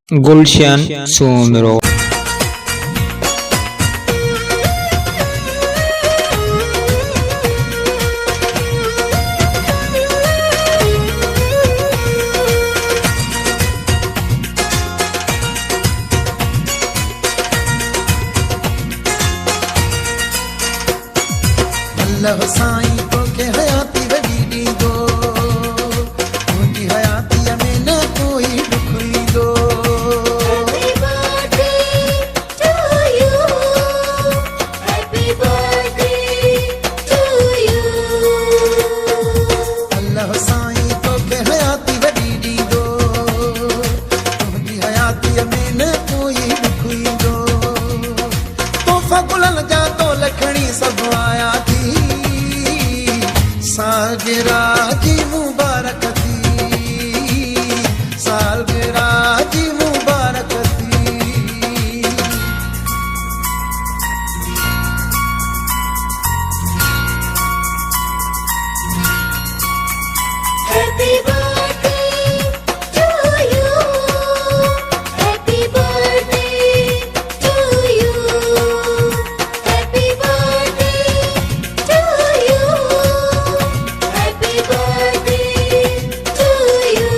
गुलशन सोमरो। अल्लाह साईं तो के हयाती वडी दो, मुंहिंजी हयाती में न कोई दुखी दो। Happy birthday to you, happy birthday to you। अल्लाह साईं तो के हयाती वडी दो, मुंहिंजी हयाती में न कोई दुखी दो। तोहफ़ा गुलनि जा तो लखणी सभु आया थी, सालगिरह जी मुबारक थी, सालगिरह जी मुबारक थी। Happy birthday to you, happy birthday to you, happy birthday to you, happy birthday to you।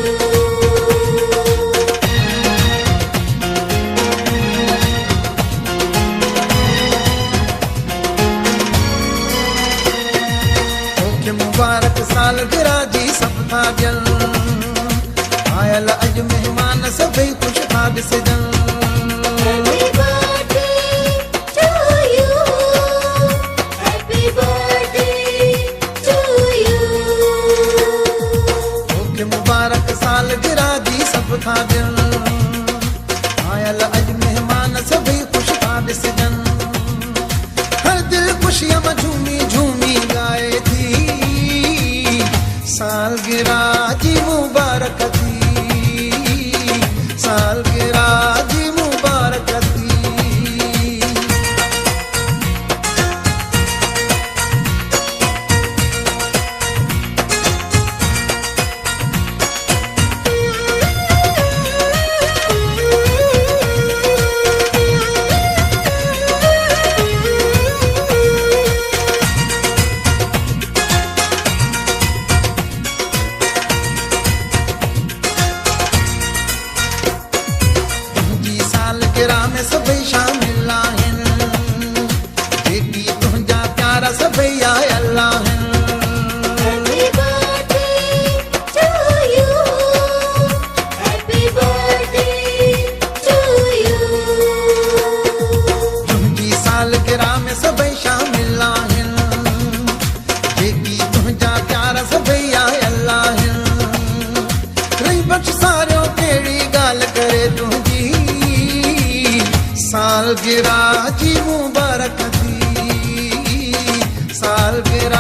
तोखे मुबारक सालगिरह जी सब था ॾियनि, आयल अॼु महिमान सभई ख़ुशि था ॾिसजनि। Happy birthday to you, happy birthday to you। तोखे मुबारक सालगिरह जी सब था ॾियनि, आयल अॼु महिमान सभई ख़ुशि था ॾिसजनि। हर दिलि ख़ुशीअ में झूमी झूमी ॻाए थी, सालगिरह जी मुबारक थी, सालगिरह जी मुबारक थी। तुंहिंजी सालगिरह में सभई शामिल आहिनि, जेकी तुंहिंजा प्यार सभई आयल आहिनि। Happy birthday to you, happy birthday to you। तुंहिंजी सालगिरह में सभई शामिल आहिनि, जेकी तुंहिंजा प्यार सभई आयल आहिनि। रही बख़्श सारियो कहिड़ी ॻाल्हि करे तुंहिंजी, सालगिरह जी मुबारक थी, सालगिरह